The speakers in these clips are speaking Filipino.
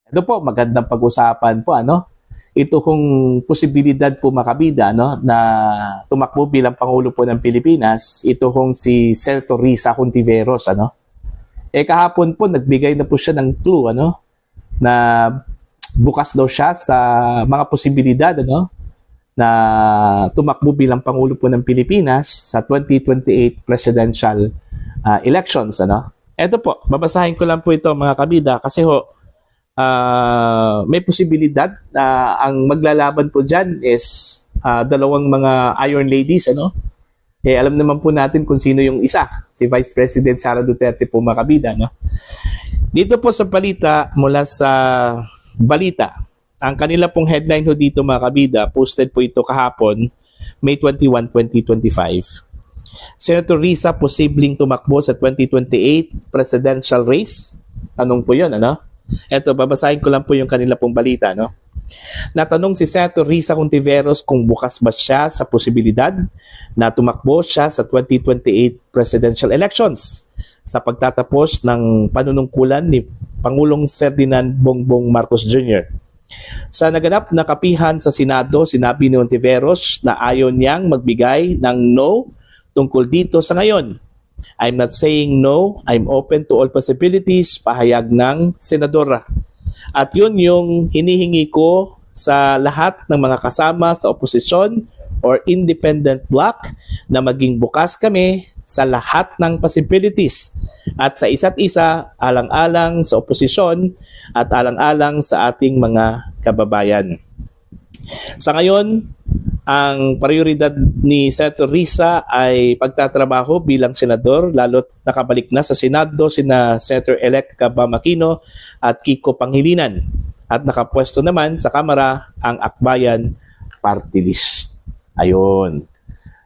Ito po, magandang pag-usapan po, ano? Ito kung posibilidad po makabida, no, na tumakbo bilang Pangulo po ng Pilipinas, ito kung si Senator Risa Hontiveros, ano? Kahapon po, nagbigay na po siya ng clue, ano, na bukas daw siya sa mga posibilidad, ano, na tumakbo bilang Pangulo po ng Pilipinas sa 2028 presidential elections, ano? Ito po, babasahin ko lang po ito mga kabida kasi may posibilidad na ang maglalaban po dyan is dalawang mga Iron Ladies, ano? Alam naman po natin kung sino yung isa, si Vice President Sara Duterte po mga kabida, no? Dito po sa balita, mula sa balita, ang kanila pong headline ho dito mga kabida, posted po ito kahapon, May 21, 2025. Senator Risa posibleng tumakbo sa 2028 presidential race? Tanong po yun, ano? Eto, babasahin ko lang po yung kanila pong balita, no? Natanong si Senator Risa Hontiveros kung bukas ba siya sa posibilidad na tumakbo siya sa 2028 presidential elections sa pagtatapos ng panunungkulan ni Pangulong Ferdinand Bongbong Marcos Jr. Sa naganap na kapihan sa Senado, sinabi ni Hontiveros na ayaw niyang magbigay ng no tungkol dito sa ngayon. I'm not saying no, I'm open to all possibilities, pahayag ng senadora. At yun yung hinihingi ko sa lahat ng mga kasama sa oposisyon or independent bloc na maging bukas kami sa lahat ng possibilities at sa isa't isa alang-alang sa oposisyon at alang-alang sa ating mga kababayan. Sa ngayon, ang prioridad ni Senator Risa ay pagtatrabaho bilang senador, lalo't nakabalik na sa Senado sina Senator-elect Gabam Aquino at Kiko Pangilinan. At nakapwesto naman sa Kamara ang Akbayan Party List. Ayun.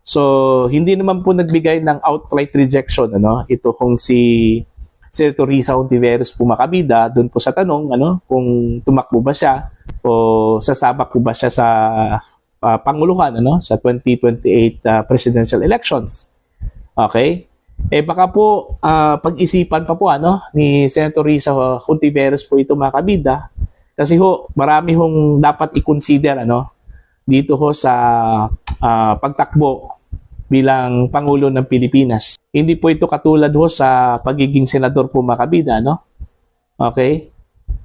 So, hindi naman po nagbigay ng outright rejection, ano? Ito kung si Senator Risa Hontiveros po makabida doon po sa tanong, ano, kung tumakbo ba siya o sasabak po ba siya sa panguluhan, ano, sa 2028 presidential elections. Okay? Baka po pag-isipan pa po, ano, ni Senator Risa Hontiveros po ito mga kabida kasi marami hong dapat i-consider, ano, dito sa pagtakbo bilang Pangulo ng Pilipinas. Hindi po ito katulad sa pagiging senador po mga kabida, no? Okay?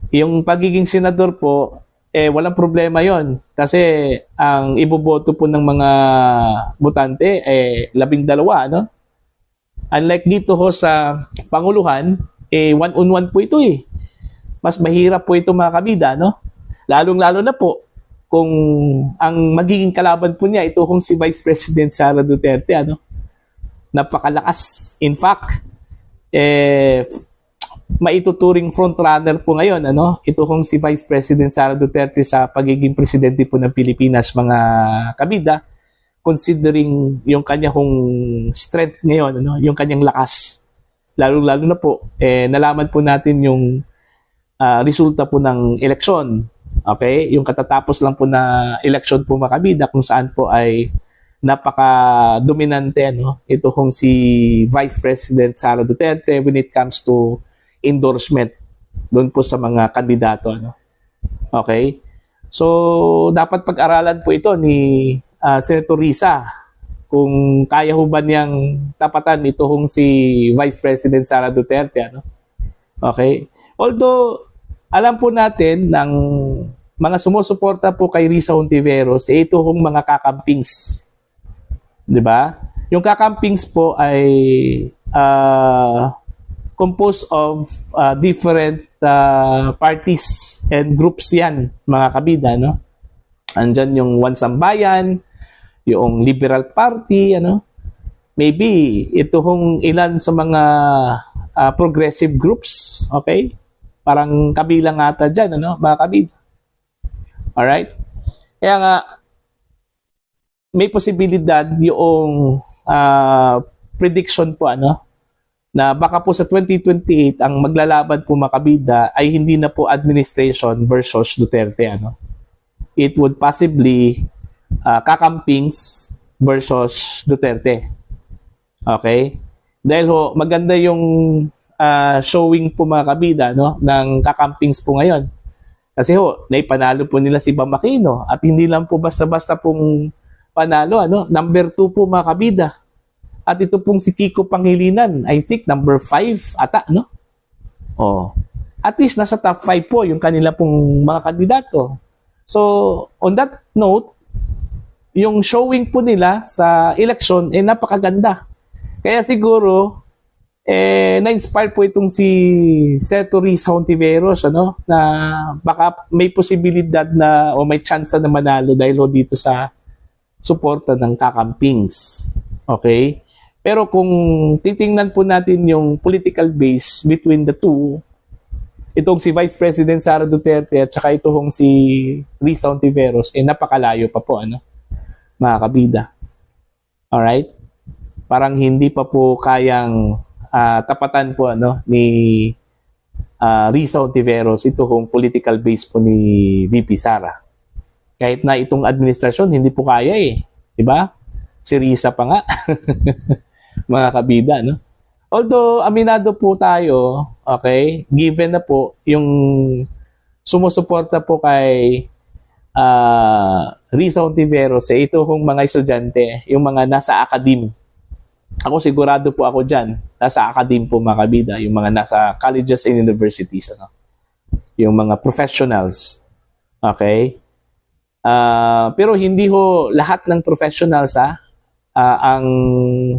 Yung pagiging senador po, walang problema yon kasi ang iboboto po ng mga botante 12, no? Unlike dito sa panguluhan, one-on-one po ito Mas mahirap po ito mga kabida, no? Lalong-lalo na po kung ang magiging kalaban po niya ito kung si Vice President Sara Duterte, ano? Napakalakas. In fact, maituturing frontrunner po ngayon, ano? Ito kung si Vice President Sara Duterte sa pagiging presidente po ng Pilipinas, mga kabida, considering yung kanyang strength ngayon, ano? Yung kanyang lakas. Lalo na po, nalaman po natin yung resulta po ng eleksyon. Okay? Yung katatapos lang po na eleksyon po mga kabida kung saan po ay napaka-dominante, no? Ito kung si Vice President Sara Duterte when it comes to endorsement doon po sa mga kandidato, no? Okay? So, dapat pag-aralan po ito ni Senator Risa kung kaya ho ba niyang tapatan ito kung si Vice President Sara Duterte, ano? Okay? Although, alam po natin ng mga sumusuporta po kay Risa Hontiveros, ito hong mga kakampings. 'Di ba? Yung kakampings po ay composed of different parties and groups yan, mga kabida, no? Andyan yung One Sambayan, yung Liberal Party, ano? Maybe ito hong ilan sa mga progressive groups, okay? Parang kabilang ata dyan, ano, mga kabida. Alright? Kaya nga, may posibilidad yung prediction po, ano, na baka po sa 2028, ang maglalaban po mga kabida ay hindi na po administration versus Duterte, ano. It would possibly kakampings versus Duterte. Okay? Dahil maganda yung showing po mga kabida, no, ng kakampings po ngayon. Kasi naipanalo po nila si Bam Aquino at hindi lang po basta-basta pong panalo, number 2 po mga kabida. At ito pong si Kiko Pangilinan, I think number 5 ata, no? At least nasa top 5 po yung kanila pong mga kandidato. So, on that note, yung showing po nila sa election napakaganda. Kaya siguro na-inspire po itong si Senator Risa Hontiveros na baka may posibilidad na o may chance na manalo dahil dito sa suporta ng kakampings. Okay? Pero kung titingnan po natin yung political base between the two, itong si Vice President Sara Duterte at saka itong si Risa Hontiveros, napakalayo pa po, mga kabida. Alright? Parang hindi pa po kayang tapatan po ni Risa Hontiveros itong political base po ni VP Sara. Kahit na itong administrasyon, hindi po kaya Diba? Si Risa pa nga. Mga kabida, Although, aminado po tayo, okay, given na po yung sumusuporta po kay Risa Hontiveros, ito hong mga estudyante, yung mga nasa academe. Ako sigurado po ako dyan, nasa academe po mga kabida, yung mga nasa colleges and universities, yung mga professionals. Okay? Pero hindi lahat ng professionals ang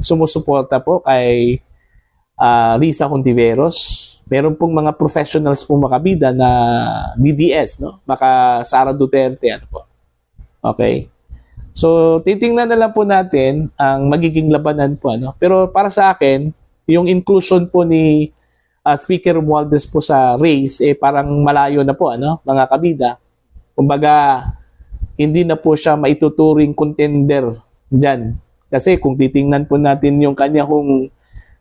sumusuporta po kay Risa Hontiveros. Meron pong mga professionals po mga kabida na DDS, Maka Sara Duterte, Okay? So, titingnan na lang po natin ang magiging labanan po, Pero para sa akin, yung inclusion po ni Speaker Romualdez po sa race, parang malayo na po, mga kabida. Kumbaga, hindi na po siya maituturing contender dyan. Kasi kung titingnan po natin yung kanya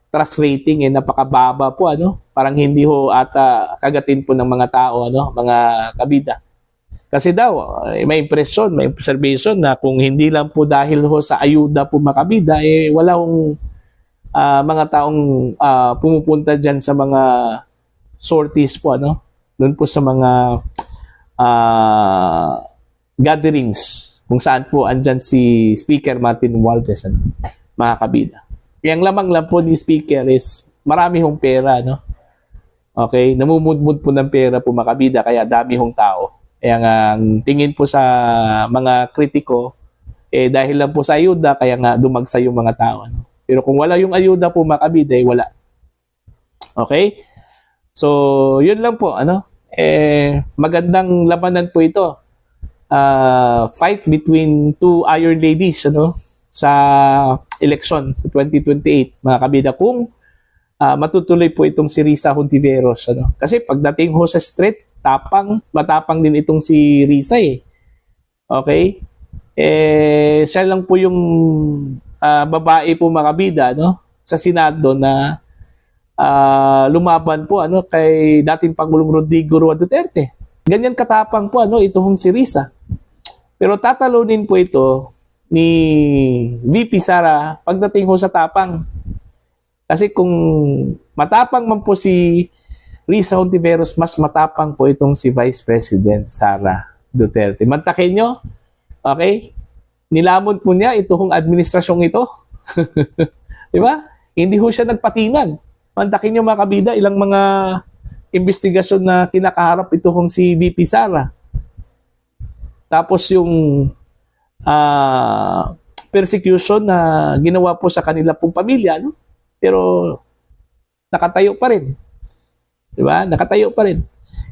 trust rating napakababa po parang hindi ata kagatin po ng mga tao mga kabida. Kasi daw may impression, may observation na kung hindi lang po dahil sa ayuda po mga kabida wala mga taong pumupunta diyan sa mga sorties po doon po sa mga gatherings kung saan po andyan si Speaker Martin Romualdez mga kabida. Yung lamang lang po ni Speaker is marami hong pera, Okay? Namumudmud po ng pera po mga kabida, kaya dami hong tao. Kaya nga, tingin po sa mga kritiko, dahil lang po sa ayuda, kaya nga dumagsa yung mga tao. Pero kung wala yung ayuda po mga kabida, wala. Okay? So, yun lang po, magandang labanan po ito. Fight between two iron ladies, sa election sa 2028, mga kabida, kung matutuloy po itong si Risa Hontiveros. Kasi pagdating sa street, matapang din itong si Risa Okay? Siya lang po yung babae po mga kabida, sa Senado na lumaban po kay dating Pangulong Rodrigo Roa Duterte. Ganyan katapang po itong si Risa. Pero tatalunin po ito ni VP Sara pagdating sa tapang. Kasi kung matapang man po si Risa Hontiveros, mas matapang po itong si Vice President Sara Duterte. Mantakin nyo, okay? Nilamon po niya itong administrasyong ito. Diba? Hindi siya nagpatinag. Mantakin nyo mga kabida, ilang mga investigasyon na kinakaharap itong si VP Sara. Tapos yung persecution na ginawa po sa kanila pong pamilya, pero nakatayo pa rin. Diba? Nakatayo pa rin.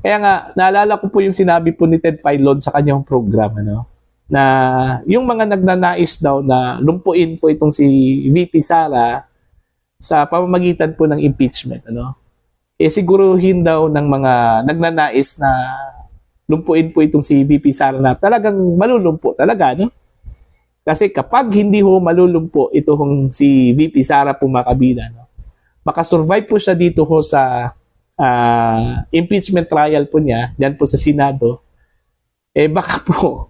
Kaya nga, naalala ko po yung sinabi po ni Ted Filon sa kanyang program, na yung mga nagnanais daw na lumpuin po itong si VP Sara sa pamamagitan po ng impeachment, siguruhin daw ng mga nagnanais na lumpuin po itong si VP Sara na talagang malulumpo talaga, Kasi kapag hindi malulumpo itong si VP Sara po mga kabida, makasurvive po siya dito sa impeachment trial po niya, dyan po sa Senado, baka po,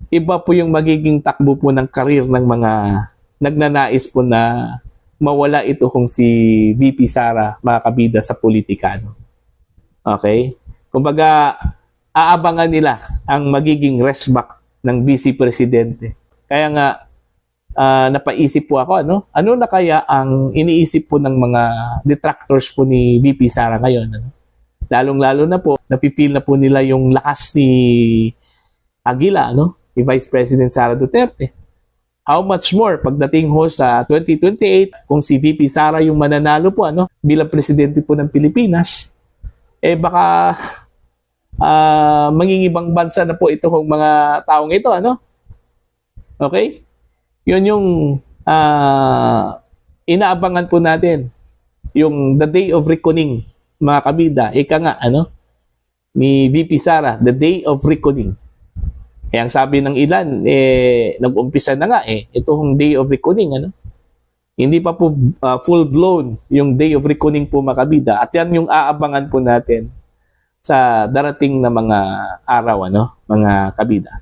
iba po yung magiging takbo po ng karir ng mga nagnanais po na mawala itong si VP Sara mga kabida sa politika. Okay? Kumbaga, aabangan nila ang magiging restback ng Vice Presidente. Kaya nga, napaisip po ako, ano na kaya ang iniisip po ng mga detractors po ni VP Sara ngayon? Lalong-lalo na po, napifeel na po nila yung lakas ni Aguila, ni Vice President Sara Duterte. How much more pagdating ho sa 2028 kung si VP Sara yung mananalo po bilang presidente po ng Pilipinas, baka mangingibang bansa na po itong mga taong ito, Okay? Yun yung inaabangan po natin. Yung the day of reckoning, mga kabida. Ika nga, ni VP Sara, the day of reckoning. Ang sabi ng ilan, nag-umpisa na nga itong day of reckoning, Hindi pa po full-blown yung day of reckoning po, mga kabida. At yan yung aabangan po natin sa darating na mga araw, mga kabida.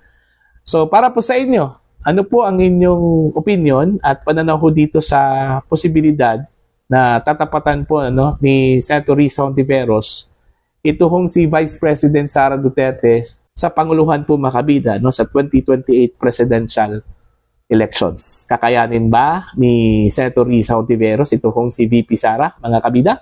So, para po sa inyo, ano po ang inyong opinion at pananaw ko dito sa posibilidad na tatapatan po ni Senator Risa Hontiveros ito hong si Vice President Sara Duterte sa Panguluhan po, mga kabida, sa 2028 presidential elections. Kakayanin ba ni Senator Risa Hontiveros ito hong si VP Sara, mga kabida?